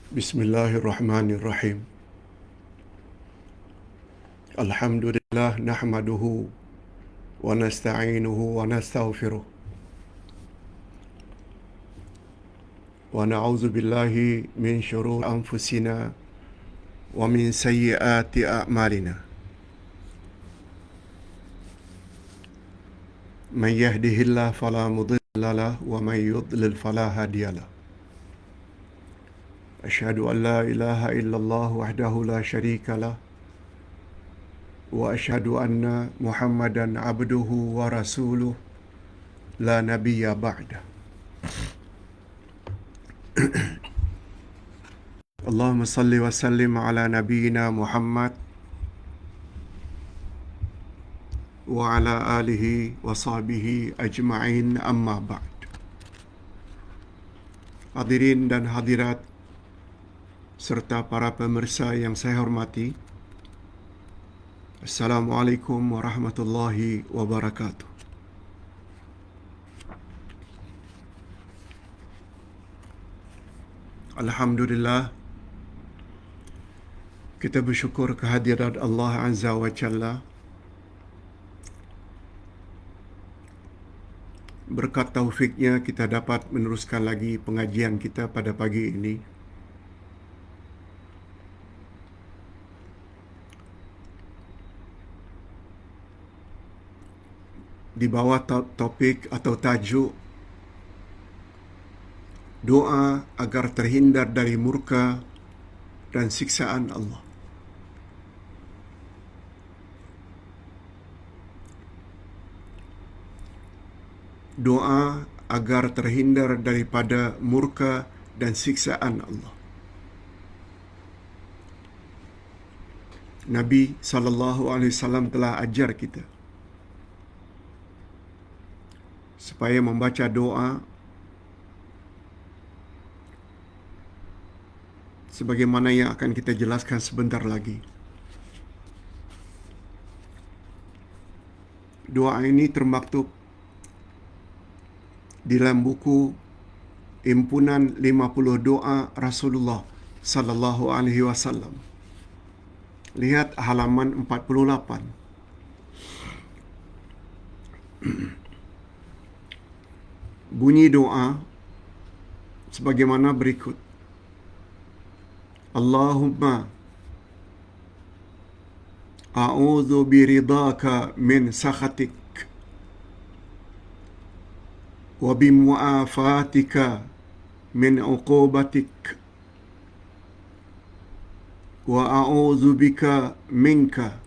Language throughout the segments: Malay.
Bismillahirrahmanirrahim. Alhamdulillah nahmaduhu wa nasta'inuhu wa nastaghfiruh. Wa na'udzu billahi min syururi anfusina wa min sayyiati a'malina. Man yahdihillahu fala mudilla lahu wa man yudlil fala hadiya lahu. Asyhadu an la ilaha illallah wahdahu la syarika lah wa asyhadu anna Muhammadan abduhu wa rasuluh la nabiyya ba'da. Allahumma salli wa sallim ala nabiyyina Muhammad wa ala alihi wa sahbihi ajma'in, amma ba'd. Hadirin dan hadirat serta para pemirsa yang saya hormati, Assalamualaikum warahmatullahi wabarakatuh. Alhamdulillah, kita bersyukur kehadiran Allah Azza wa Jalla. Berkat taufiknya kita dapat meneruskan lagi pengajian kita pada pagi ini. Di bawah topik atau tajuk doa agar terhindar dari murka dan siksaan Allah. Doa agar terhindar daripada murka dan siksaan Allah. Nabi SAW telah ajar kita supaya membaca doa sebagaimana yang akan kita jelaskan sebentar lagi. Doa ini termaktub di dalam buku Himpunan 50 Doa Rasulullah sallallahu alaihi wasallam. Lihat halaman 48. Bunyi doa sebagaimana berikut. Allahumma a'udzu biridhaka min sakhatik wa bimu'afatika min 'uqubatik wa a'udzu bika minka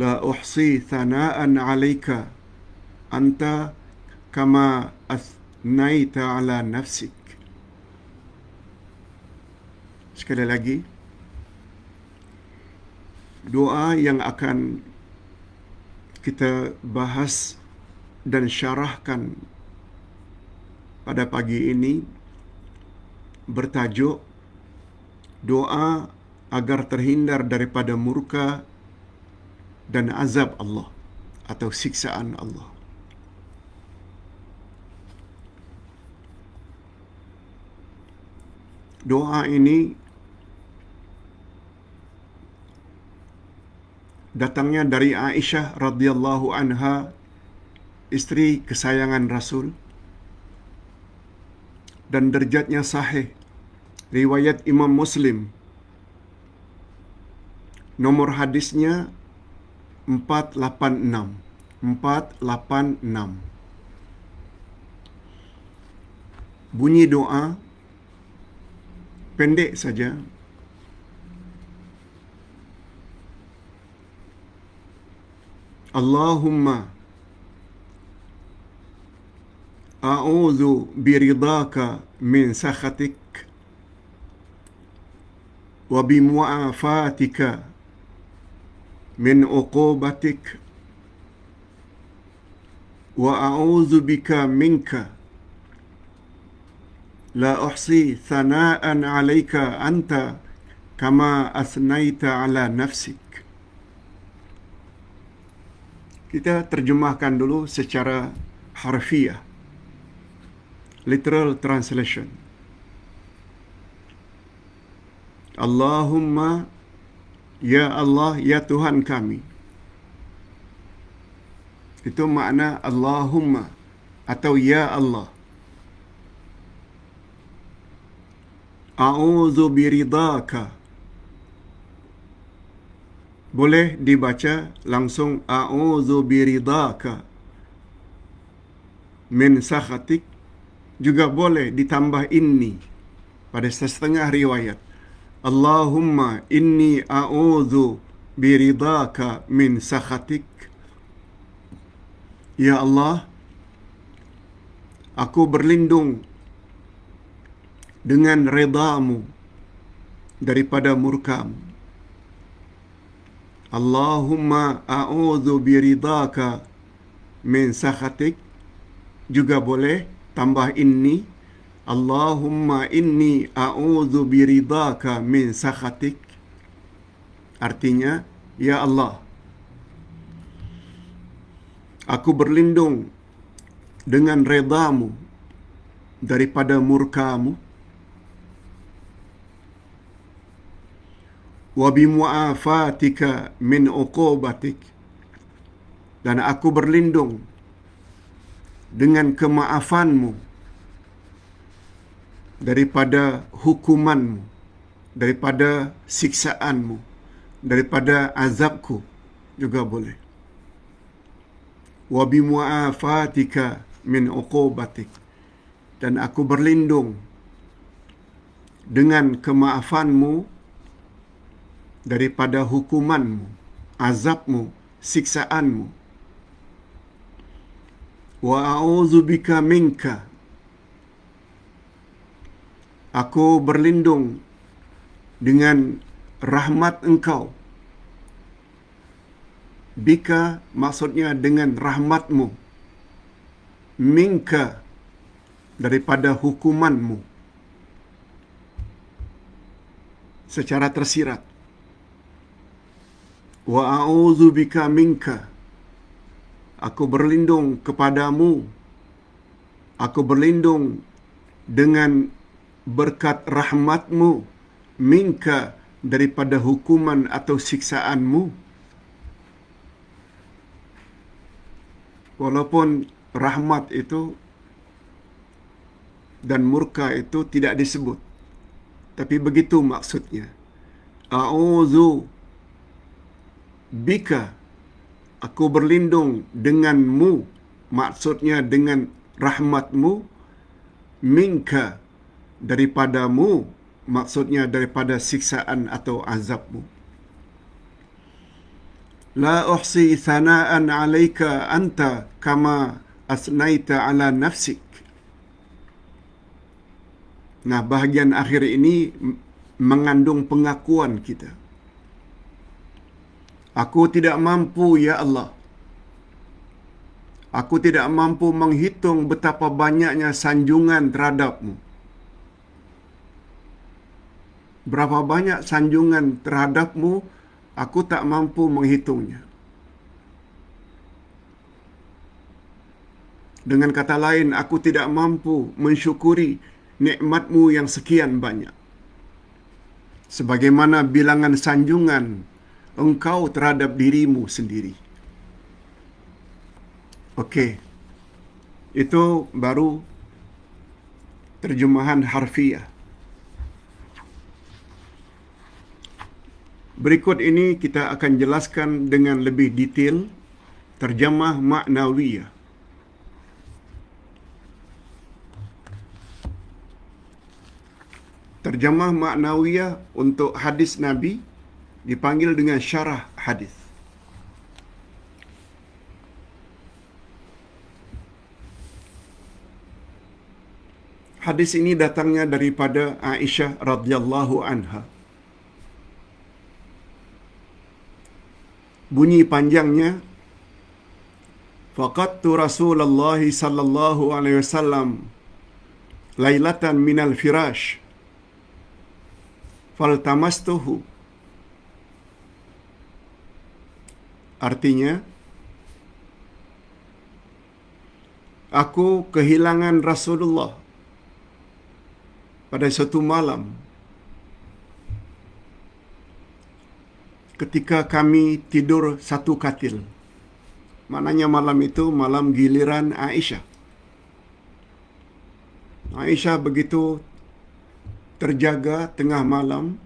la uhsi thana'an 'alaika anta kama athnaita 'ala nafsik. Sekali lagi, doa yang akan kita bahas dan syarahkan pada pagi ini bertajuk doa agar terhindar daripada murka dan azab Allah atau siksaan Allah. Doa ini datangnya dari Aisyah radhiyallahu anha, isteri kesayangan Rasul, dan derajatnya sahih. Riwayat Imam Muslim. Nomor hadisnya 486. 486. Bunyi doa pendek saja. Allahumma a'udzu biridhaka min sakhatik wa bimu'afatika min 'uqubatik wa a'udzu bika minka la uhsi thana'an 'alaika anta kama athnaita 'ala nafsik. Kita terjemahkan dulu secara harfiah, literal translation. Allahumma, ya Allah, ya Tuhan kami. Itu makna Allahumma atau ya Allah. A'udzu biridaka. Boleh dibaca langsung a'udzu biridaka min sakhatik, juga boleh ditambah inni pada setengah riwayat. Allahumma inni a'udzu biridaka min sakhatik. Ya Allah, aku berlindung dengan redamu daripada murkamu. Allahumma a'udzu biridaka min sakhatik, juga boleh tambah inni. Allahumma inni a'udzu biridaka min sakhatik. Artinya, ya Allah, aku berlindung dengan redamu daripada murkamu. Wa bimu'afatika min uqubatik. Dan aku berlindung dengan kemaafanmu daripada hukumanmu, daripada siksaanmu, daripada azabku, juga boleh. Wa bimu'afatika min uqubatik. Dan aku berlindung dengan kemaafanmu daripada hukumanmu, azabmu, siksaanmu. Wa a'udzu bika minka. Aku berlindung dengan rahmat engkau. Bika maksudnya dengan rahmatmu. Minka daripada hukumanmu. Secara tersirat. Wa a'udzu bika minka. Aku berlindung kepadamu. Aku berlindung dengan berkat rahmatmu. Minka daripada hukuman atau siksaanmu. Walaupun rahmat itu dan murka itu tidak disebut, tapi begitu maksudnya. A'udzu bika, aku berlindung denganmu, maksudnya dengan rahmatmu. Minka, daripadamu, maksudnya daripada siksaan atau azabmu. La uhsi thana'an 'alaika anta kama asnaita 'ala nafsik. Nah, bahagian akhir ini mengandung pengakuan kita. Aku tidak mampu, ya Allah. Aku tidak mampu menghitung betapa banyaknya sanjungan terhadapmu. Berapa banyak sanjungan terhadapmu, aku tak mampu menghitungnya. Dengan kata lain, aku tidak mampu mensyukuri nikmatmu yang sekian banyak. Sebagaimana bilangan sanjungan engkau terhadap dirimu sendiri. Okey. Itu baru terjemahan harfiah. Berikut ini kita akan jelaskan dengan lebih detail terjemah maknawiyah. Terjemah maknawiyah untuk hadis Nabi dipanggil dengan syarah hadis. Hadis ini datangnya daripada Aisyah radhiyallahu anha. Bunyi panjangnya, faqadtu Rasulullah sallallahu alaihi wasallam lailatan minal firash faltamastuhu. Artinya, aku kehilangan Rasulullah pada suatu malam ketika kami tidur satu katil. Maknanya malam itu malam giliran Aisyah. Aisyah begitu terjaga tengah malam,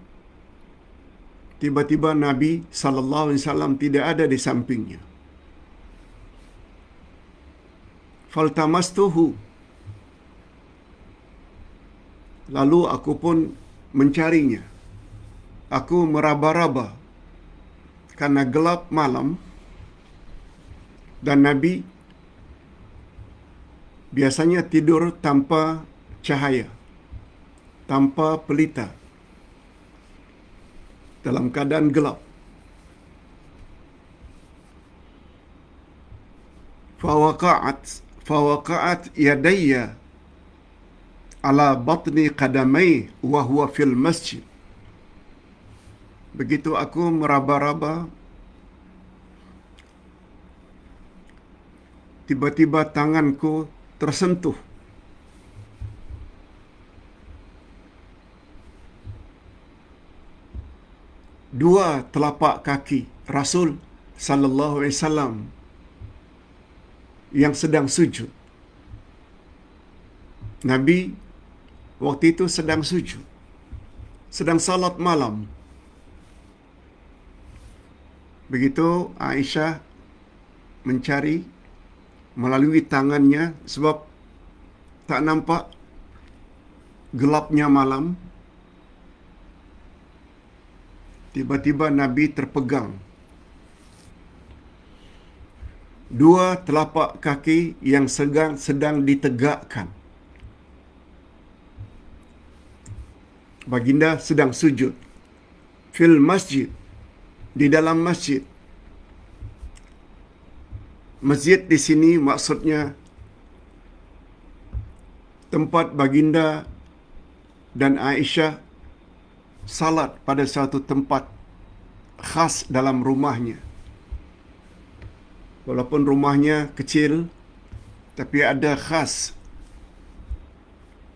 tiba-tiba Nabi sallallahu alaihi wasallam tidak ada di sampingnya. Faltamastuhu. Lalu aku pun mencarinya. Aku meraba-raba karena gelap malam dan Nabi biasanya tidur tanpa cahaya, tanpa pelita, dalam keadaan gelap. Fawaqa'at yadayya ala batni qadamai wa huwa fil masjid. Begitu aku meraba-raba, tiba-tiba tanganku tersentuh dua telapak kaki Rasul sallallahu alaihi wasallam yang sedang sujud. Nabi waktu itu sedang sujud, sedang salat malam. Begitu Aisyah mencari melalui tangannya sebab tak nampak, gelapnya malam. Tiba-tiba Nabi terpegang dua telapak kaki yang sedang ditegakkan. Baginda sedang sujud fil masjid, di dalam masjid. Masjid di sini maksudnya tempat baginda dan Aisyah salat pada suatu tempat khas dalam rumahnya. Walaupun rumahnya kecil, tapi ada khas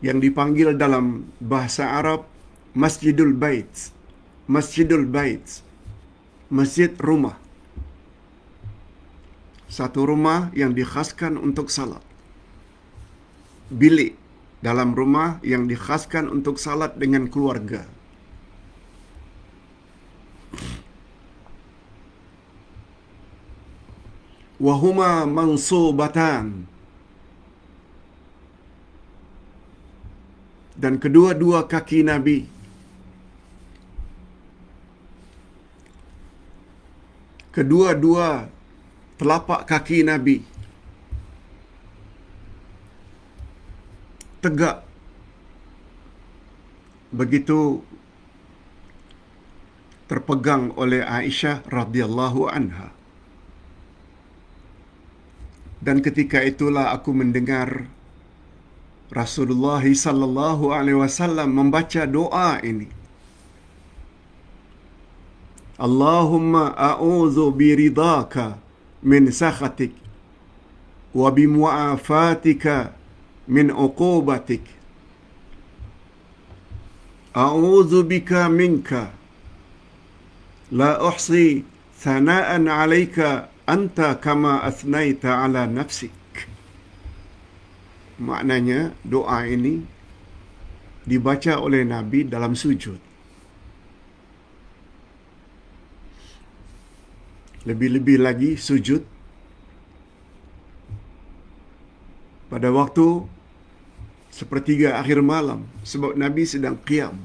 yang dipanggil dalam bahasa Arab Masjidul Bait. Masjidul Bait. Masjid rumah. Satu rumah yang dikhaskan untuk salat. Bilik dalam rumah yang dikhaskan untuk salat dengan keluarga. Wahuma mansubatan. Dan kedua-dua kaki Nabi kedua-dua telapak kaki Nabi tegak. Begitu terpegang oleh Aisyah radhiyallahu anha. Dan ketika itulah aku mendengar Rasulullah sallallahu alaihi wasallam membaca doa ini. Allahumma a'udzu biridhaka min sakhatik wa bimu'afatika min uqubatik. A'udzu bika minka la uhsi thana'an 'alaika anta kama athnaita 'ala nafsik. Maknanya doa ini dibaca oleh Nabi dalam sujud. Lebih-lebih lagi sujud pada waktu sepertiga akhir malam, sebab Nabi sedang qiyam.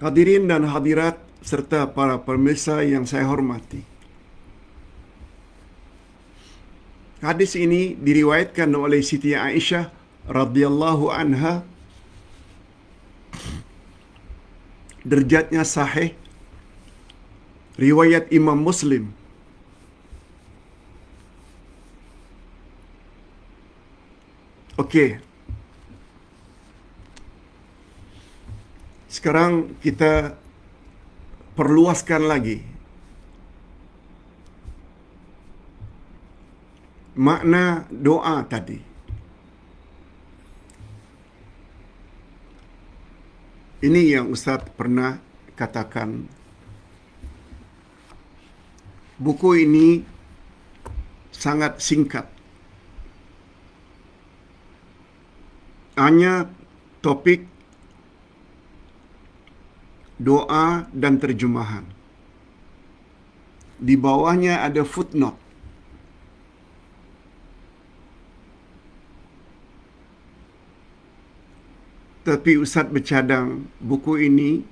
Hadirin dan hadirat serta para pemirsa yang saya hormati. Hadis ini diriwayatkan oleh Siti Aisyah radhiyallahu anha. Derajatnya sahih. Riwayat Imam Muslim. Okey. Sekarang kita perluaskan lagi makna doa tadi. Ini yang Ustaz pernah katakan. Buku ini sangat singkat. Hanya topik doa dan terjemahan. Di bawahnya ada footnote. Tapi Ustaz bercadang buku ini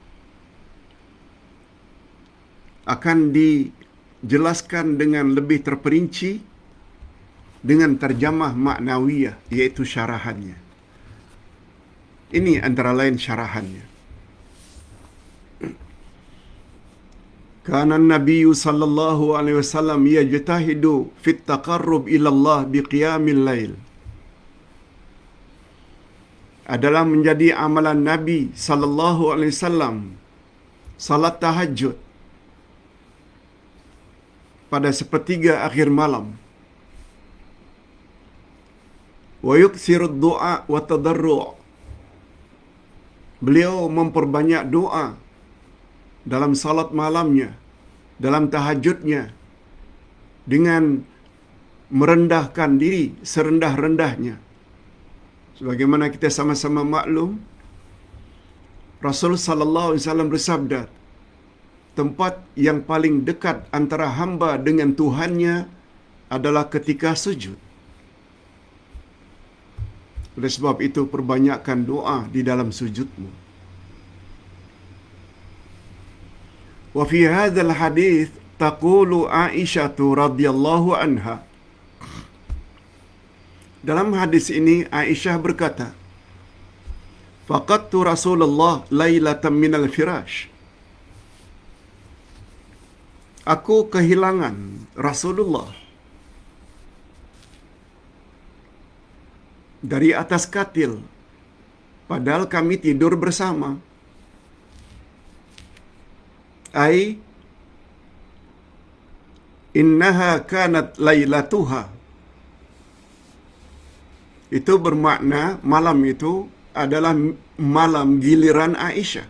akan dijelaskan dengan lebih terperinci dengan terjemah maknawiyah, iaitu syarahannya. Ini antara lain syarahannya. Kana Nabi sallallahu alaihi wasallam yajtahidu fit taqarrub ila Allah biqiyamil lail. Adalah menjadi amalan Nabi sallallahu alaihi wasallam salat tahajud pada sepertiga akhir malam. Wa yuksiru du'a wa tadarru'. Beliau memperbanyak doa dalam salat malamnya, dalam tahajudnya, dengan merendahkan diri serendah-rendahnya. Sebagaimana kita sama-sama maklum, Rasul sallallahu alaihi wasallam bersabda, tempat yang paling dekat antara hamba dengan Tuhannya adalah ketika sujud. Oleh sebab itu, perbanyakkan doa di dalam sujudmu. Wa fi hadzal hadits taqulu Aisyah radhiyallahu anha. Dalam hadis ini Aisyah berkata, faqadtu Rasulullah lailatan minal firash. Aku kehilangan Rasulullah dari atas katil, padahal kami tidur bersama. Ai innaha kanat lailatuha. Itu bermakna malam itu adalah malam giliran Aisyah.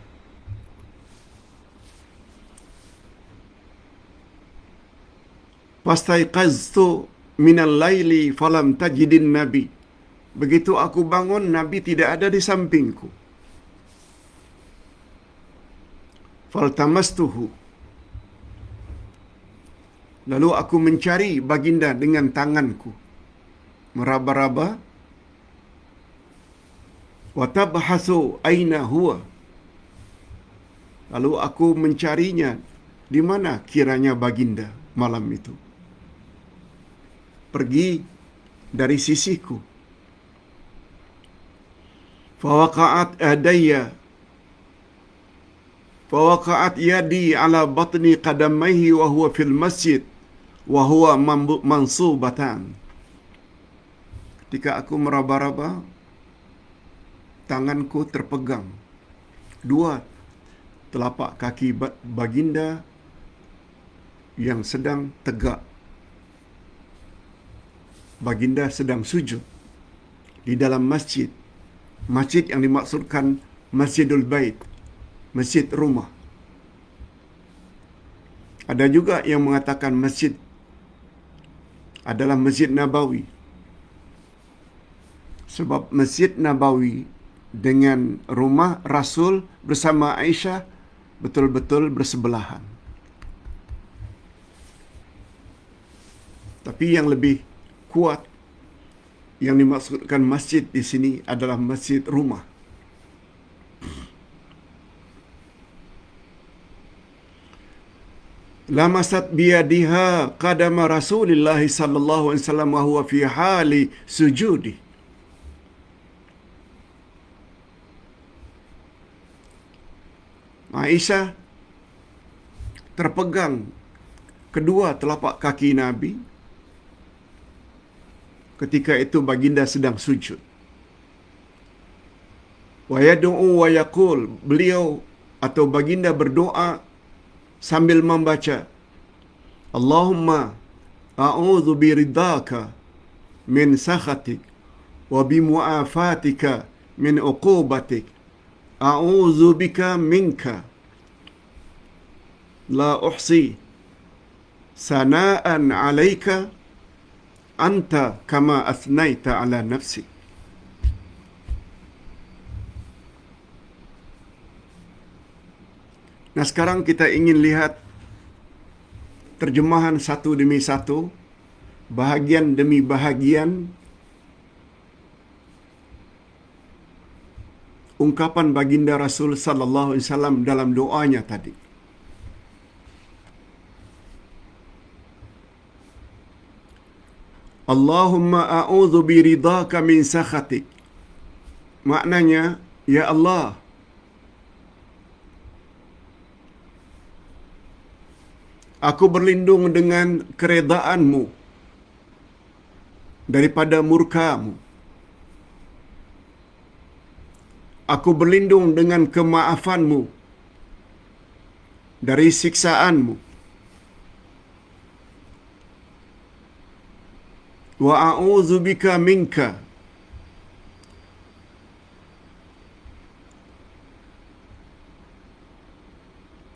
Fastaiqaztu minal laili falam tajidin nabi. Begitu aku bangun, Nabi tidak ada di sampingku. Faltamastuhu. Lalu aku mencari baginda dengan tanganku, meraba-raba. Wa tabhasu aina huwa. Lalu aku mencarinya, di mana kiranya baginda malam itu. Pergi dari sisiku. Fawaqa'at yadi ala batni qadamaihi wa huwa fil masjid wa huwa mansubatan. Ketika aku meraba-raba, tanganku terpegang. Dua telapak kaki baginda yang sedang tegak. Baginda sedang sujud di dalam masjid. Masjid yang dimaksudkan Masjidul Bait, masjid rumah. Ada juga yang mengatakan masjid adalah Masjid Nabawi. Sebab Masjid Nabawi dengan rumah Rasul bersama Aisyah betul-betul bersebelahan. Tapi yang lebih kuat, yang dimaksudkan masjid di sini adalah masjid rumah. Lamasat biyadiha qadama Rasulillah sallallahu alaihi wasallam wa huwa fi hali sujudi. Aisyah terpegang kedua telapak kaki Nabi ketika itu baginda sedang sujud. Wa yad'u wa yaqul, beliau atau baginda berdoa sambil membaca, Allahumma a'udzu biridhaka min sakhatik wa bimu'afatika min uqubatik a'udzu bika minka la uhsi sana'an 'alaika anta kama athnaita 'ala nafsi. Nah, sekarang kita ingin lihat terjemahan satu demi satu, bahagian demi bahagian ungkapan baginda Rasul sallallahu alaihi wasallam dalam doanya tadi. Allahumma a'udzu biridhaka min sakhatik. Maknanya, ya Allah, aku berlindung dengan keredaanmu daripada murka-Mu. Aku berlindung dengan kemaafan-Mu dari siksaan-Mu. Wa a'udzu bika minka.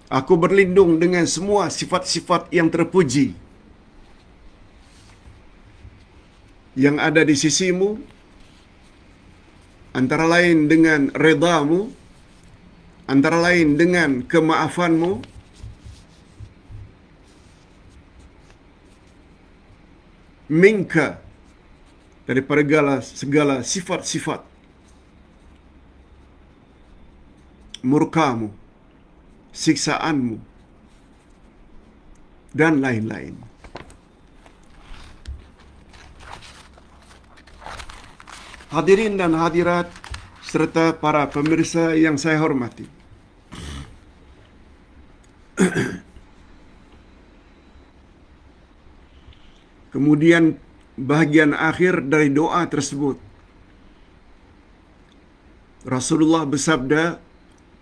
Aku berlindung dengan semua sifat-sifat yang terpuji yang ada di sisi-Mu, antara lain dengan redha-Mu, antara lain dengan kemaafan-Mu, minka, daripada segala sifat-sifat murka-Mu, siksaan-Mu, dan lain-lain. Hadirin dan hadirat serta para pemirsa yang saya hormati. Kemudian bahagian akhir dari doa tersebut, Rasulullah bersabda,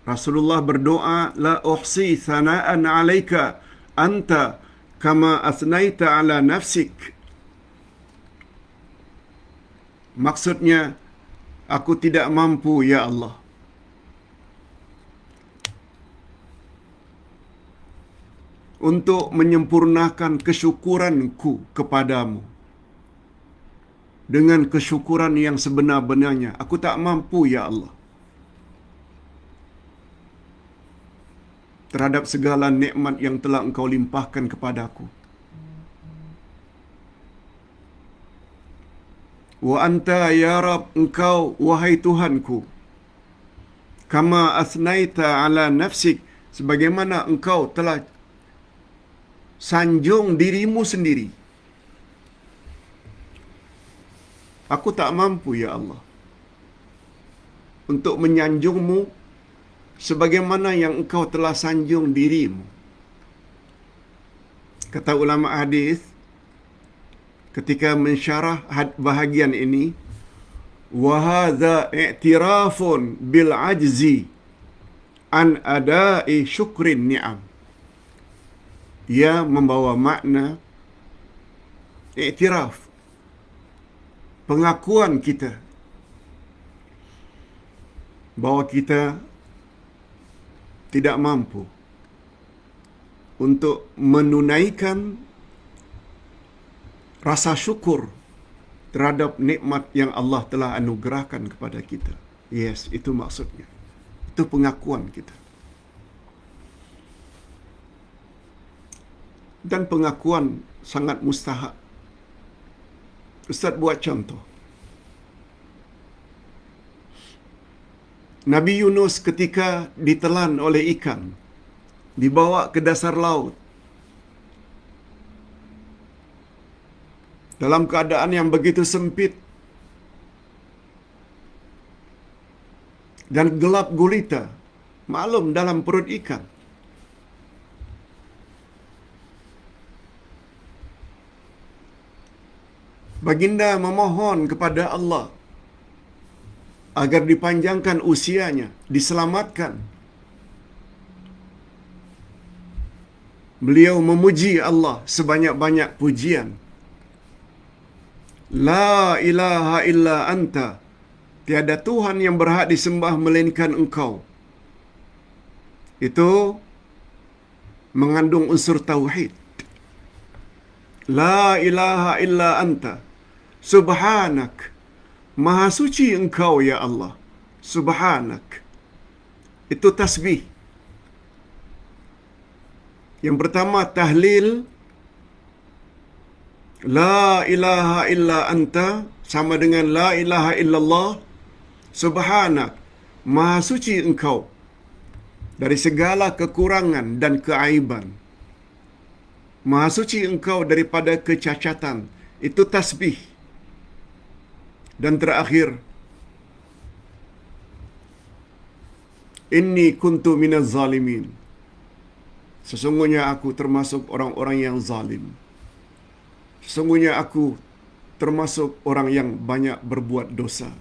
Rasulullah berdoa, la uhsi sana'an 'alaika anta kama athnaita 'ala nafsik. Maksudnya, aku tidak mampu, ya Allah, untuk menyempurnakan kesyukuranku kepadamu dengan kesyukuran yang sebenar-benarnya. Aku tak mampu, ya Allah, terhadap segala nikmat yang telah Engkau limpahkan kepadaku. Wa anta ya Rab, Engkau wahai Tuhanku, kama asnaita ala nafsik, sebagaimana Engkau telah sanjung dirimu sendiri. Aku tak mampu, ya Allah, untuk menyanjungmu sebagaimana yang Engkau telah sanjung dirimu. Kata ulama hadis ketika mensyarah bahagian ini, wa hadza i'tirafun bil ajzi an ada'i syukrin ni'am. Ia membawa makna i'tiraf, pengakuan kita bahawa kita tidak mampu untuk menunaikan rasa syukur terhadap nikmat yang Allah telah anugerahkan kepada kita. Yes, itu maksudnya. Itu pengakuan kita. Dan pengakuan sangat mustahak. Ustaz buat contoh. Nabi Yunus ketika ditelan oleh ikan, dibawa ke dasar laut, dalam keadaan yang begitu sempit dan gelap gulita, maklum dalam perut ikan. Baginda memohon kepada Allah agar dipanjangkan usianya, diselamatkan. Beliau memuji Allah sebanyak-banyak pujian. La ilaha illa anta, tiada Tuhan yang berhak disembah melainkan Engkau. itu mengandung unsur tauhid. La ilaha illa anta subhanak, maha suci engkau ya Allah, subhanak. Itu tasbih. Yang pertama tahlil, la ilaha illa anta sama dengan la ilaha illallah, subhanak, maha suci engkau dari segala kekurangan dan keaiban. Maha suci engkau daripada kecacatan. Itu tasbih. Dan terakhir, inni kuntu minaz zalimin. Sesungguhnya aku termasuk orang-orang yang zalim. Sesungguhnya aku termasuk orang yang banyak berbuat dosa.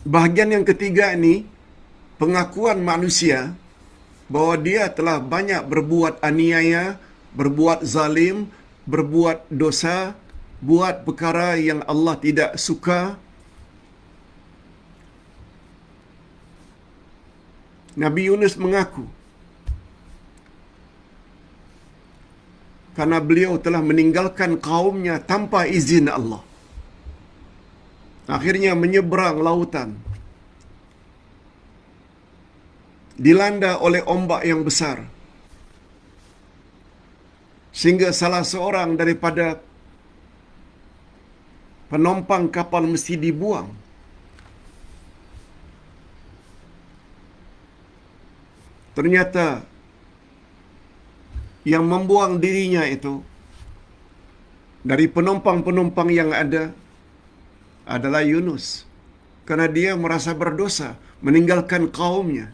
Bahagian yang ketiga ini, pengakuan manusia bahawa dia telah banyak berbuat aniaya, berbuat zalim, berbuat dosa, buat perkara yang Allah tidak suka. Nabi Yunus mengaku karena beliau telah meninggalkan kaumnya tanpa izin Allah. Akhirnya menyeberang lautan, dilanda oleh ombak yang besar, sehingga salah seorang daripada penumpang kapal mesti dibuang. Ternyata yang membuang dirinya itu dari penumpang-penumpang yang ada adalah Yunus, karena dia merasa berdosa meninggalkan kaumnya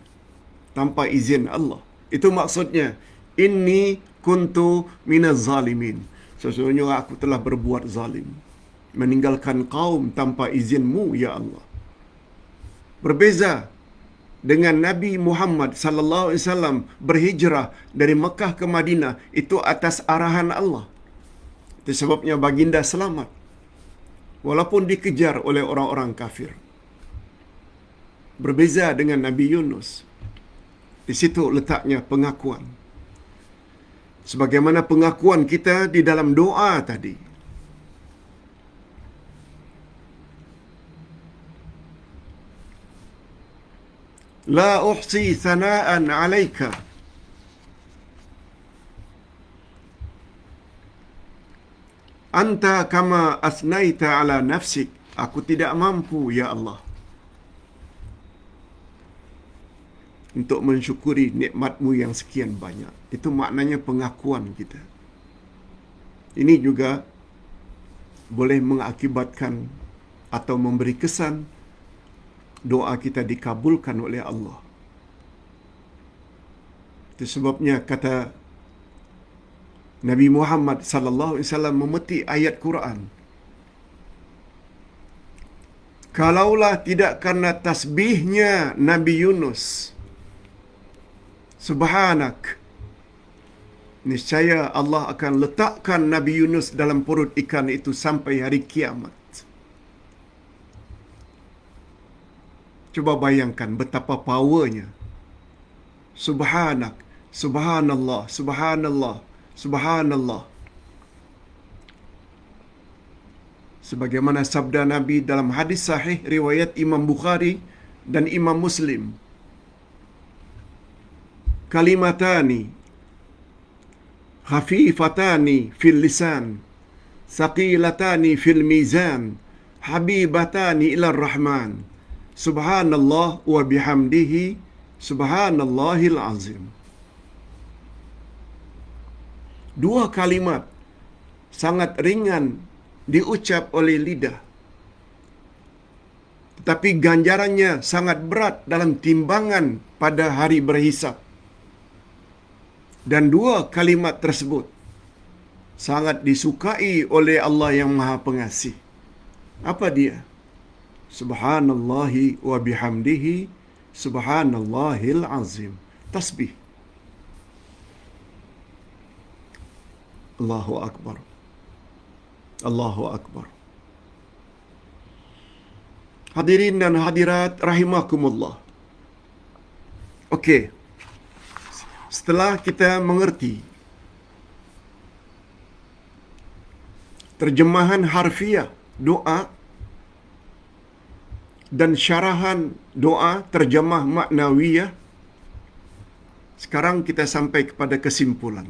tanpa izin Allah. Itu maksudnya, inni kuntu minaz zalimin. Sesungguhnya aku telah berbuat zalim, meninggalkan kaum tanpa izinmu ya Allah. Berbeza dengan Nabi Muhammad sallallahu alaihi wasallam berhijrah dari Mekah ke Madinah, itu atas arahan Allah. Itu sebabnya baginda selamat walaupun dikejar oleh orang-orang kafir. Berbeza dengan Nabi Yunus. Di situ letaknya pengakuan. Sebagaimana pengakuan kita di dalam doa tadi. La uhsi thana'an 'alaika anta kama asnaita 'ala nafsik. Aku tidak mampu ya Allah untuk mensyukuri nikmat-Mu yang sekian banyak. Itu maknanya pengakuan kita. Ini juga boleh mengakibatkan atau memberi kesan doa kita dikabulkan oleh Allah. Itu sebabnya kata Nabi Muhammad sallallahu alaihi wasallam memetik ayat Quran. Kalaulah tidak karena tasbihnya Nabi Yunus, subhanak, niscaya Allah akan letakkan Nabi Yunus dalam perut ikan itu sampai hari kiamat. Cuba bayangkan betapa powernya. Subhanak, subhanallah, subhanallah, subhanallah. Sebagaimana sabda Nabi dalam hadis sahih riwayat Imam Bukhari dan Imam Muslim. Kalimatani khafifatani fil lisan, saqilatani fil mizan, habibatani ila rahman, subhanallah wa bihamdihi, subhanallahil azim. Dua kalimat sangat ringan diucap oleh lidah, tetapi ganjarannya sangat berat dalam timbangan pada hari berhisab. Dan dua kalimat tersebut sangat disukai oleh Allah yang Maha Pengasih. Apa dia? Subhanallahi wa bihamdihi, subhanallahil azim. Tasbih. Allahu Akbar. Allahu Akbar. Hadirin dan hadirat rahimakumullah. Okey. Setelah kita mengerti terjemahan harfiah doa dan syarahan doa terjemah maknawiyah, sekarang kita sampai kepada kesimpulan.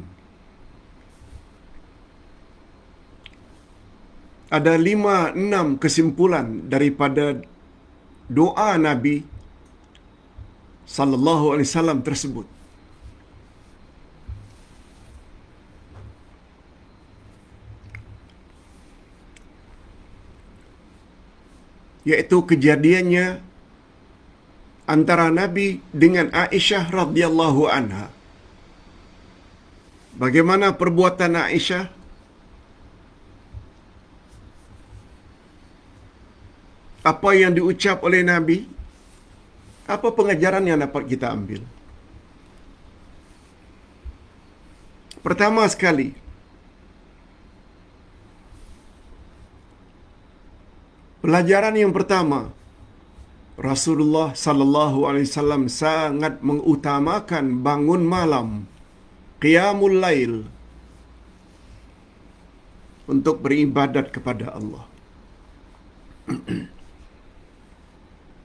Ada 5-6 kesimpulan daripada doa Nabi sallallahu alaihi wasallam tersebut. Iaitu kejadiannya antara Nabi dengan Aisyah radhiyallahu anha. Bagaimana perbuatan Aisyah? Apa yang diucap oleh Nabi? Apa pengajaran yang dapat kita ambil? Pertama sekali, pelajaran yang pertama, Rasulullah sallallahu alaihi wasallam sangat mengutamakan bangun malam, qiyamul lail, untuk beribadat kepada Allah.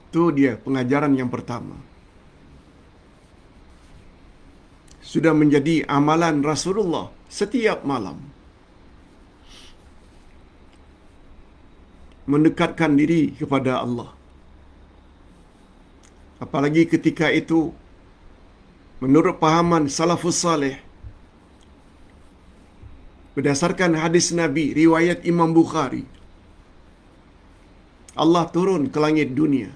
Itu dia pengajaran yang pertama. Sudah menjadi amalan Rasulullah setiap malam. Mendekatkan diri kepada Allah. Apalagi ketika itu, menurut pahaman salafus salih, berdasarkan hadis Nabi, riwayat Imam Bukhari, Allah turun ke langit dunia.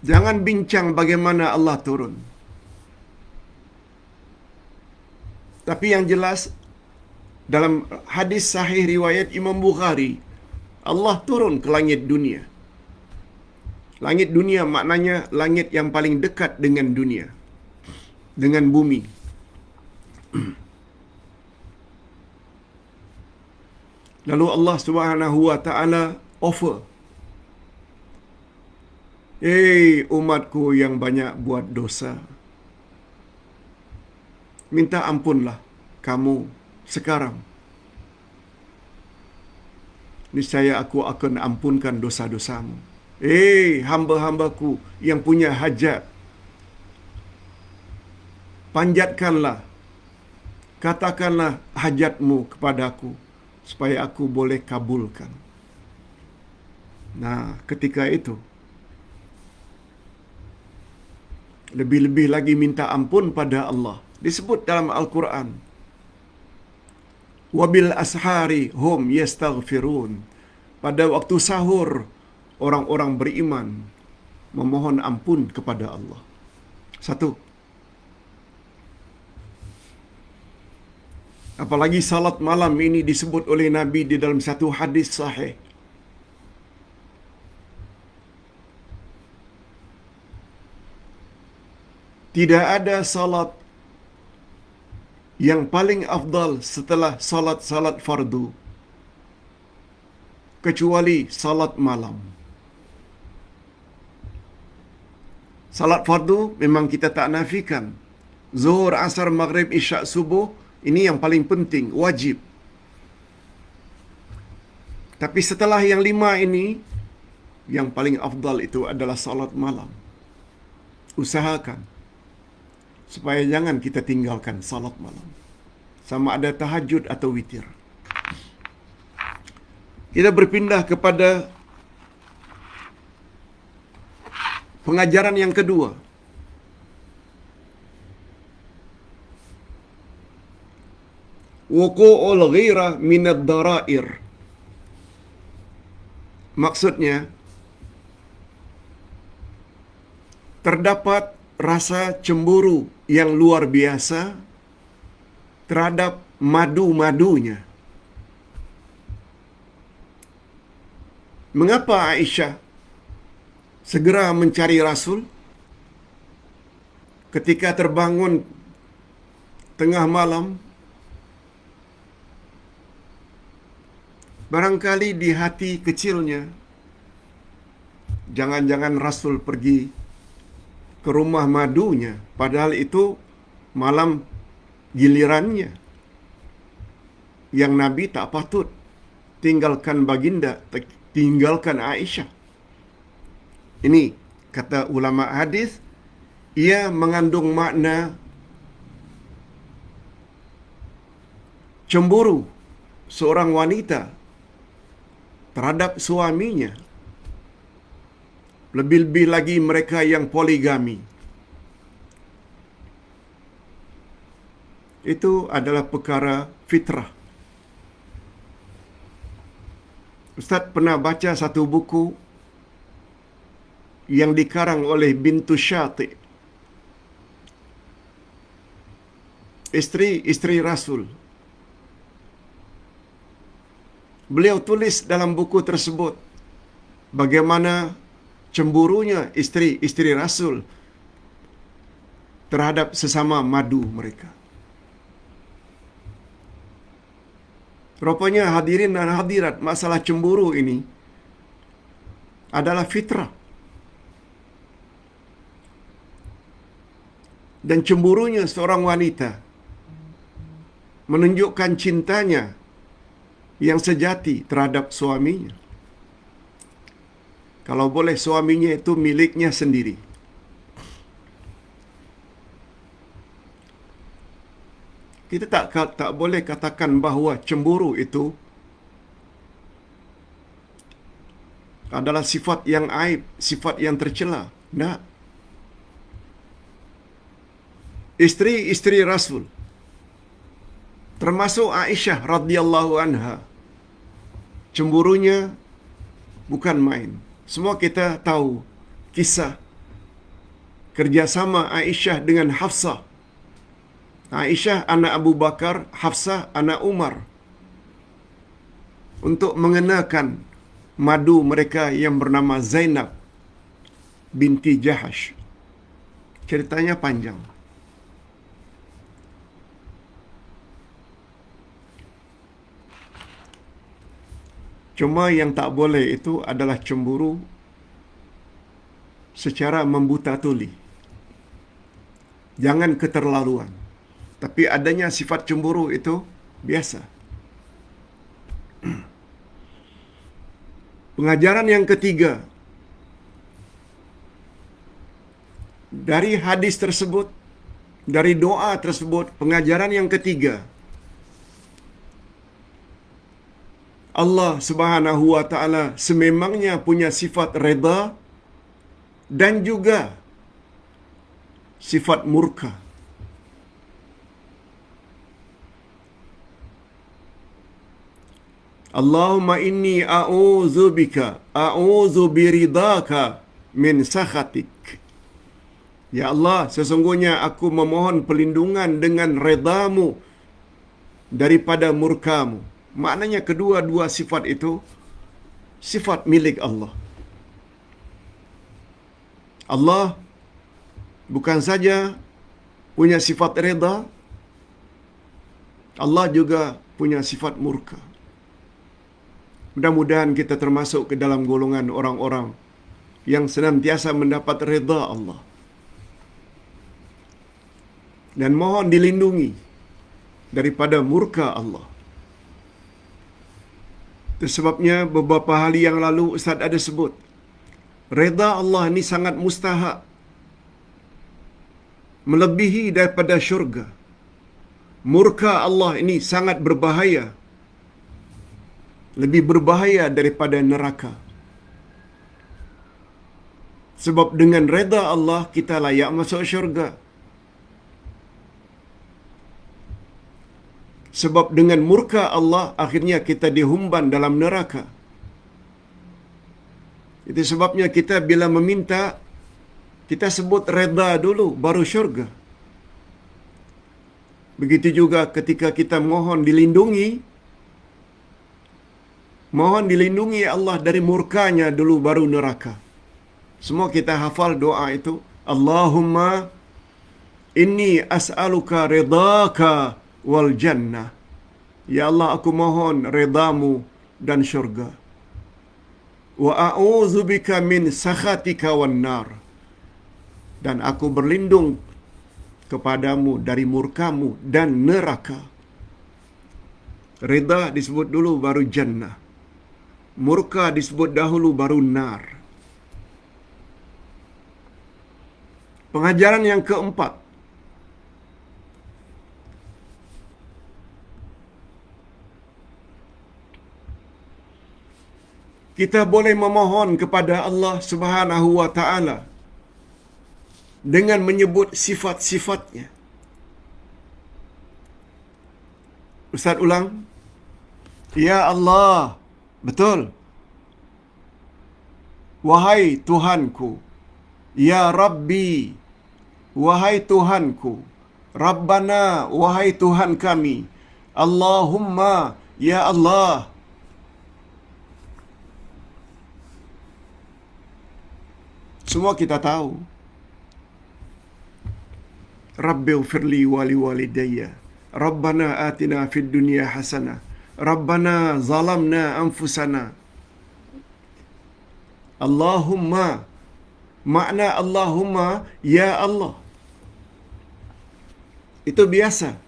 Jangan bincang bagaimana Allah turun. Tapi yang jelas, dalam hadis sahih riwayat Imam Bukhari, Allah turun ke langit dunia. Langit dunia maknanya langit yang paling dekat dengan dunia, dengan bumi. Lalu Allah Subhanahu wa taala offer, umatku yang banyak buat dosa, minta ampunlah kamu sekarang. Niscaya aku akan ampunkan dosa-dosamu. Hamba-hambaku yang punya hajat, panjatkanlah, katakanlah hajatmu kepadaku, supaya aku boleh kabulkan. Nah, ketika itu, lebih-lebih lagi minta ampun pada Allah. Disebut dalam Al-Quran, wabil ashari hum yastaghfirun. Pada waktu sahur, orang-orang beriman memohon ampun kepada Allah. Satu. Apalagi salat malam ini disebut oleh Nabi di dalam satu hadis sahih. Tidak ada salat yang paling afdal setelah salat-salat fardu kecuali salat malam. Salat fardu memang kita tak nafikan. Zuhur, asar, maghrib, isyak, subuh, ini yang paling penting, wajib. Tapi setelah yang 5 ini, yang paling afdal itu adalah salat malam. Usahakan supaya jangan kita tinggalkan salat malam, sama ada tahajud atau witir. Kita berpindah kepada pengajaran yang kedua. Wuqu'ul ghirah minad dara'ir. Maksudnya, terdapat rasa cemburu yang luar biasa terhadap madu-madunya. Mengapa Aisyah segera mencari Rasul ketika terbangun tengah malam? Barangkali di hati kecilnya, jangan-jangan Rasul pergi ke rumah madunya, padahal itu malam gilirannya, yang Nabi tak patut tinggalkan baginda, tinggalkan Aisyah. Ini kata ulama hadis, ia mengandung makna cemburu seorang wanita terhadap suaminya. Lebih-lebih lagi mereka yang poligami. Itu adalah perkara fitrah. Ustaz pernah baca satu buku yang dikarang oleh Bintu Syati, isteri Rasul. Beliau tulis dalam buku tersebut bagaimana cemburunya isteri Rasul terhadap sesama madu mereka. Rupanya hadirin dan hadirat, masalah cemburu ini adalah fitrah. Dan cemburunya seorang wanita menunjukkan cintanya yang sejati terhadap suaminya. Kalau boleh, suaminya itu miliknya sendiri. Kita tak boleh katakan bahawa cemburu itu adalah sifat yang aib, sifat yang tercela. Tak. Isteri-isteri Rasul, termasuk Aisyah radhiyallahu anha, cemburunya bukan main. Semua kita tahu kisah kerjasama Aisyah dengan Hafsah. Aisyah anak Abu Bakar, Hafsah anak Umar, untuk mengenakan madu mereka yang bernama Zainab binti Jahash. Ceritanya panjang. Cuma yang tak boleh itu adalah cemburu secara membuta tuli. Jangan keterlaluan. Tapi adanya sifat cemburu itu biasa. Pengajaran yang ketiga dari hadis tersebut, dari doa tersebut, pengajaran yang ketiga, Allah Subhanahu wa taala sememangnya punya sifat redha dan juga sifat murka. Allahumma inni a'udzu biridhaka min sakhatik. Ya Allah, sesungguhnya aku memohon perlindungan dengan redamu daripada murkamu. Maknanya kedua-dua sifat itu sifat milik Allah. Allah bukan saja punya sifat redha, Allah juga punya sifat murka. Mudah-mudahan kita termasuk ke dalam golongan orang-orang yang senantiasa mendapat redha Allah. Dan mohon dilindungi daripada murka Allah. Itu sebabnya beberapa hari yang lalu Ustaz ada sebut, redha Allah ini sangat mustahak, melebihi daripada syurga. Murka Allah ini sangat berbahaya, lebih berbahaya daripada neraka. Sebab dengan redha Allah kita layak masuk syurga. Sebab dengan murka Allah akhirnya kita dihumban dalam neraka. Itu sebabnya kita bila meminta, kita sebut redha dulu baru syurga. Begitu juga ketika kita mohon dilindungi, mohon dilindungi Allah dari murkanya dulu baru neraka. Semua kita hafal doa itu. Allahumma inni as'aluka ridhaka wal jannah. Ya Allah, aku mohon redamu dan syurga. Wa a'udzu bika min sakhatika wan nar. Dan aku berlindung kepadamu dari murkamu dan neraka. Ridha disebut dulu baru jannah. Murka disebut dahulu baru nar. Pengajaran yang keempat. Kita boleh memohon kepada Allah Subhanahu wa taala dengan menyebut sifat-sifatnya. Ustaz ulang. Ya Allah. Betul. Wahai Tuhanku. Ya Rabbi. Wahai Tuhanku. Rabbana. Wahai Tuhan kami. Allahumma. Ya Allah. Semua kita tahu. Rabbighfirli wa liwalidayya. Rabbana atina fid dunya hasanah. Rabbana zalamna anfusana. Allahumma. Makna Allahumma, ya Allah. Itu biasa.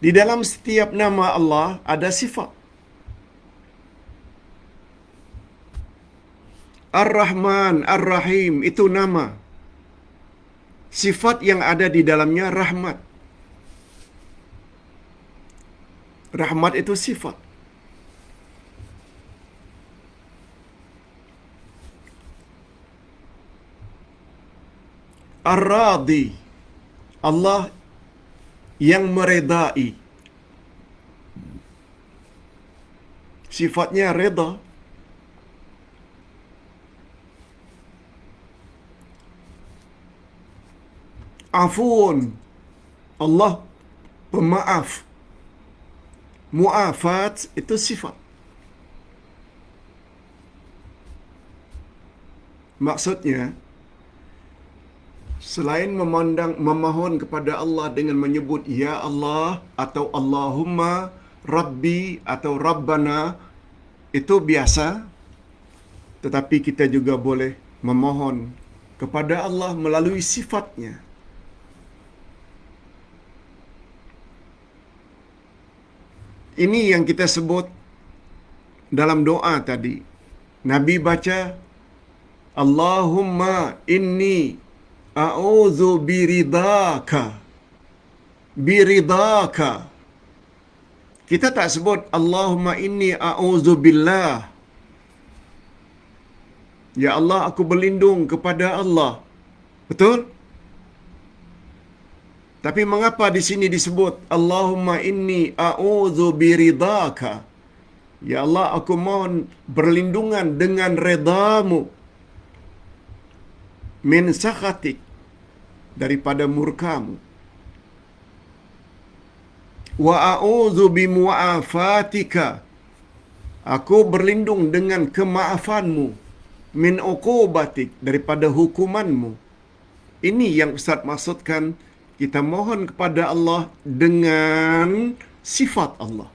Di dalam setiap nama Allah ada sifat. Ar-Rahman, Ar-Rahim itu nama. Sifat yang ada di dalamnya rahmat. Rahmat itu sifat. Ar-Radi, Allah yang meredai. Sifatnya reda. Afun, Allah pemaaf. Mu'afat itu sifat. Maksudnya, selain memohon kepada Allah dengan menyebut Ya Allah atau Allahumma, Rabbi atau Rabbana, itu biasa. Tetapi kita juga boleh memohon kepada Allah melalui sifatnya. Ini yang kita sebut dalam doa tadi. Nabi baca, Allahumma inni a'udzu biridaka. Biridaka. Kita tak sebut Allahumma inni a'udzu billah. Ya Allah, aku berlindung kepada Allah. Betul? Tapi mengapa di sini disebut Allahumma inni a'udzu biridaka? Ya Allah, aku mohon berlindungan dengan redamu. Min sakhatik, daripada murkamu. Wa a'udzu bimu'afatika, aku berlindung dengan kemaafanmu. Min uqubatik, daripada hukumanmu. Ini yang Ustaz maksudkan, kita mohon kepada Allah dengan sifat Allah.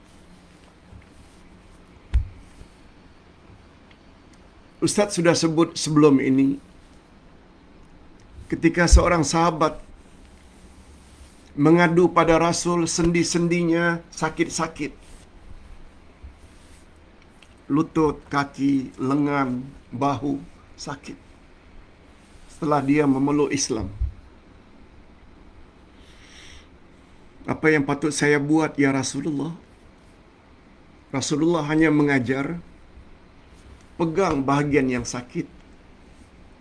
Ustaz sudah sebut sebelum ini, ketika seorang sahabat mengadu pada Rasul, sendi-sendinya sakit-sakit. Lutut, kaki, lengan, bahu sakit. Setelah dia memeluk Islam. Apa yang patut saya buat ya Rasulullah? Rasulullah hanya mengajar, pegang bahagian yang sakit,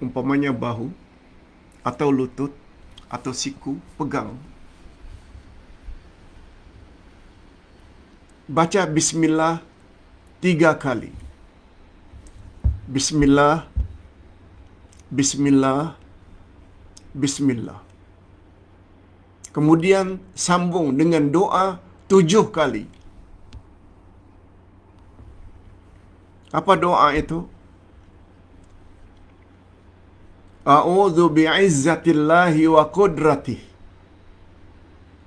umpamanya bahu, atau lutut, atau siku, pegang. Baca Bismillah 3 kali. Bismillah, Bismillah, Bismillah. Kemudian sambung dengan doa 7 kali. Apa doa itu? A'udzu bi'izzatillahi wa qudratihi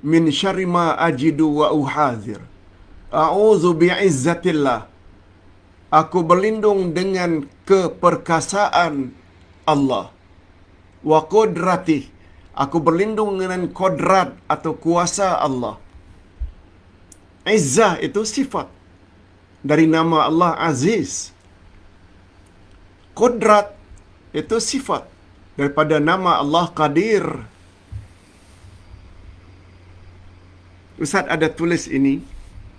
min syarri ma ajidu wa uhadzir. A'udzu bi'izzatillah. Aku berlindung dengan keperkasaan Allah. Wa qudratih. Aku berlindung dengan kodrat atau kuasa Allah. Izzah itu sifat dari nama Allah Aziz. Qudrat itu sifat daripada nama Allah Qadir. Ustaz ada tulis ini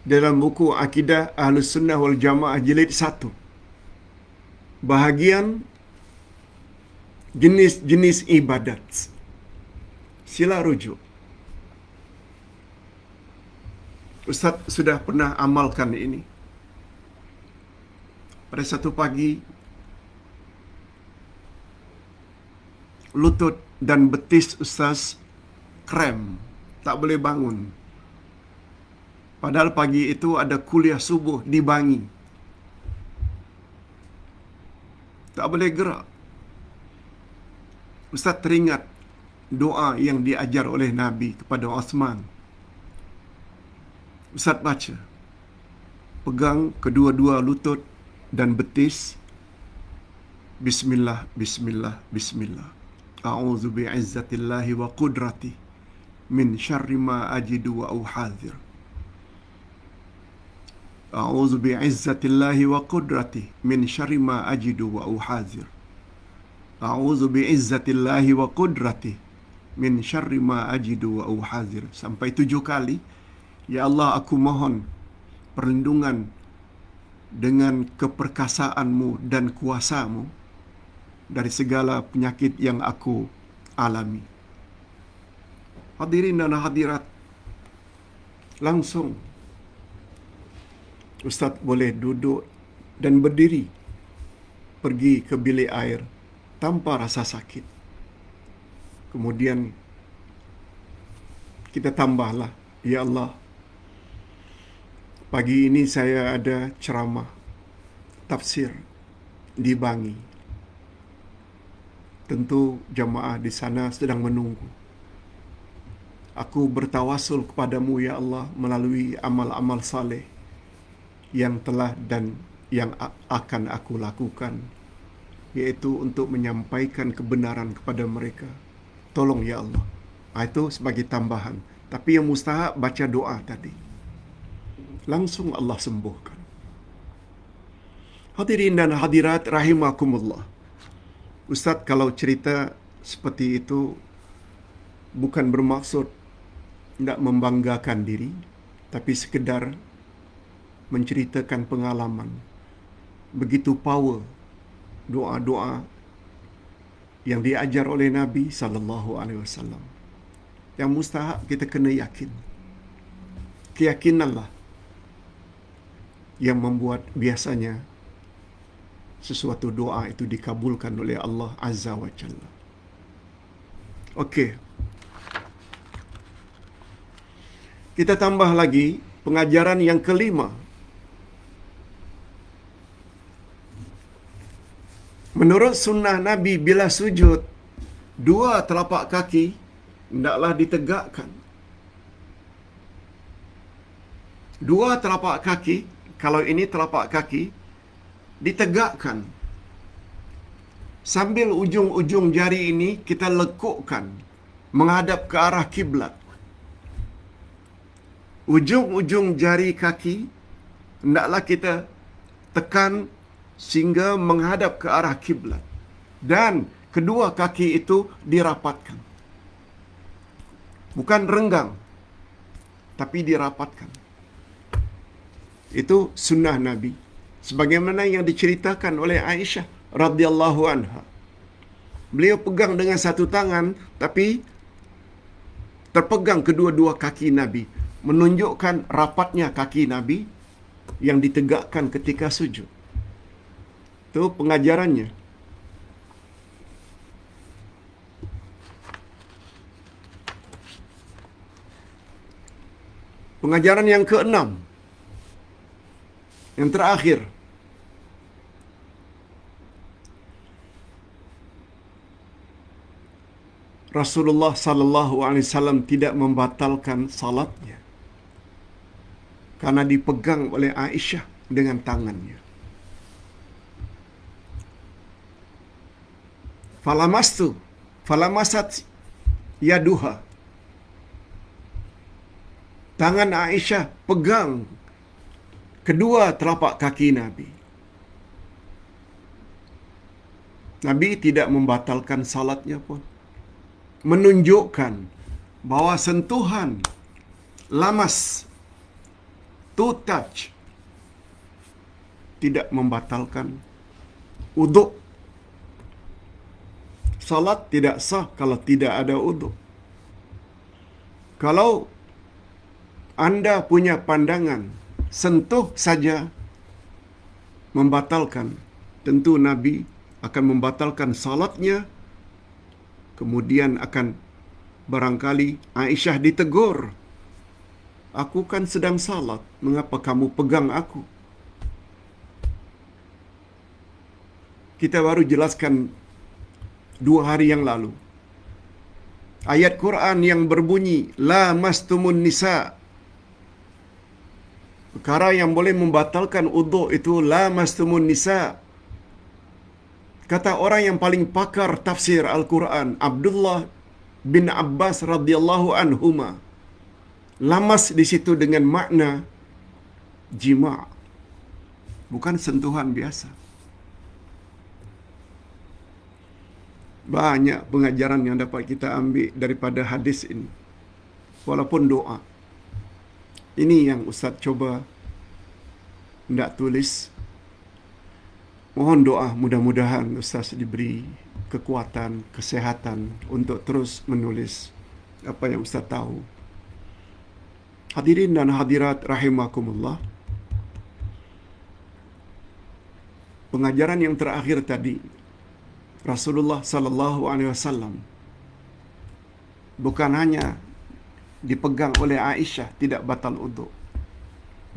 dalam buku Akidah Ahlus Sunnah wal Jamaah jilid 1. Bahagian jenis-jenis ibadat. Sila rujuk. Ustaz sudah pernah amalkan ini. Pada satu pagi, lutut dan betis Ustaz krem, tak boleh bangun. Padahal pagi itu ada kuliah subuh di Bangi. Tak boleh gerak. Ustaz teringat doa yang diajar oleh Nabi kepada Osman. Ustaz baca, pegang kedua-dua lutut dan betis, Bismillah, Bismillah, Bismillah. A'udzu bi'izzatillahi wa qudrati min syarri ma ajidu wa uhadzir. A'udzu bi'izzatillahi wa qudrati min syarri ma ajidu wa uhadzir. A'udzu bi'izzatillahi wa qudrati min syarri ma ajidu wa uhadzir. Sampai 7 kali. Ya Allah, aku mohon perlindungan dengan keperkasaanmu dan kuasamu dari segala penyakit yang aku alami. Hadirin dan hadirat, langsung Ustaz boleh duduk dan berdiri pergi ke bilik air tanpa rasa sakit. Kemudian kita tambahlah, ya Allah, pagi ini saya ada ceramah tafsir di Bangi. Tentu jamaah di sana sedang menunggu. Aku bertawasul kepadamu ya Allah melalui amal-amal saleh yang telah dan yang akan aku lakukan, yaitu untuk menyampaikan kebenaran kepada mereka. Tolong ya Allah. Itu sebagai tambahan. Tapi yang mustahak baca doa tadi. Langsung Allah sembuhkan. Hadirin dan hadirat rahimakumullah. Ustaz kalau cerita seperti itu bukan bermaksud tidak membanggakan diri, tapi sekedar menceritakan pengalaman. Begitu power doa-doa yang diajar oleh Nabi sallallahu alaihi wasallam. Yang mustahak kita kena yakin. Keyakinanlah yang membuat biasanya sesuatu doa itu dikabulkan oleh Allah Azza wa Jalla. Okey. Kita tambah lagi pengajaran yang kelima. Menurut sunnah Nabi, bila sujud, dua telapak kaki hendaklah ditegakkan. Dua telapak kaki, kalau ini telapak kaki, ditegakkan. Sambil ujung-ujung jari ini kita lekukkan menghadap ke arah kiblat. Ujung-ujung jari kaki hendaklah kita tekan sehingga menghadap ke arah kiblat. Dan kedua kaki itu dirapatkan. Bukan renggang, tapi dirapatkan. Itu sunnah Nabi. Sebagaimana yang diceritakan oleh Aisyah radhiyallahu anha. Beliau pegang dengan satu tangan, tapi terpegang kedua-dua kaki Nabi. Menunjukkan rapatnya kaki Nabi yang ditegakkan ketika sujud. Itu pengajarannya. Pengajaran yang keenam, yang terakhir, Rasulullah sallallahu alaihi wasallam tidak membatalkan salatnya karena dipegang oleh Aisyah dengan tangannya. Falamasat yaduha. Tangan Aisyah pegang kedua telapak kaki Nabi. Nabi tidak membatalkan salatnya pun. Menunjukkan bahawa sentuhan, lamas, to touch, tidak membatalkan uduk. Salat tidak sah kalau tidak ada uduk. Kalau anda punya pandangan sentuh saja membatalkan, tentu Nabi akan membatalkan salatnya. Kemudian akan barangkali Aisyah ditegur. Aku kan sedang salat, mengapa kamu pegang aku? Kita baru jelaskan 2 hari yang lalu. Ayat Quran yang berbunyi, La mastumun nisa. Perkara yang boleh membatalkan uduk itu, La mastumun nisa. Kata orang yang paling pakar tafsir Al-Quran, Abdullah bin Abbas radhiyallahu anhuma, lamas di situ dengan makna jima', bukan sentuhan biasa. Banyak pengajaran yang dapat kita ambil daripada hadis ini. Walaupun doa. Ini yang Ustaz coba hendak tulis. Mohon doa, mudah-mudahan Ustaz diberi kekuatan, kesehatan untuk terus menulis apa yang Ustaz tahu. Hadirin dan hadirat rahimakumullah. Pengajaran yang terakhir tadi, Rasulullah sallallahu alaihi wasallam bukan hanya dipegang oleh Aisyah tidak batal uduk.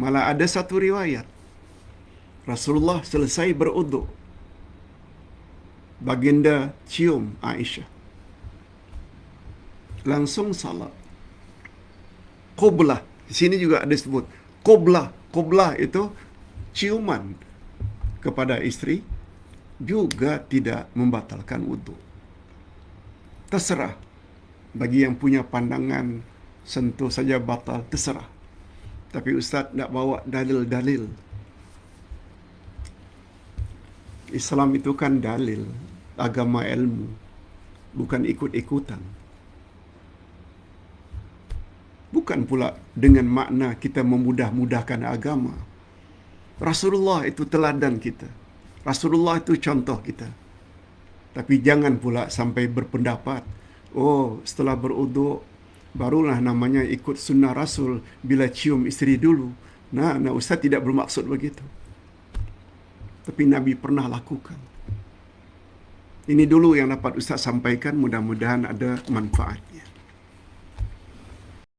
Malah ada satu riwayat Rasulullah selesai beruduk, baginda cium Aisyah, langsung salat. Qublah, di sini juga ada sebut qublah. Qublah itu ciuman kepada isteri, juga tidak membatalkan wuduk. Terserah. Bagi yang punya pandangan sentuh saja batal, terserah. Tapi Ustaz nak bawa dalil-dalil. Islam itu kan dalil, agama ilmu, bukan ikut-ikutan. Bukan pula dengan makna kita memudah-mudahkan agama. Rasulullah itu teladan kita. Rasulullah itu contoh kita. Tapi jangan pula sampai berpendapat, oh setelah beruduk, barulah namanya ikut sunnah Rasul bila cium isteri dulu. Nah, Ustaz tidak bermaksud begitu. Tapi Nabi pernah lakukan. Ini dulu yang dapat Ustaz sampaikan, mudah-mudahan ada manfaatnya.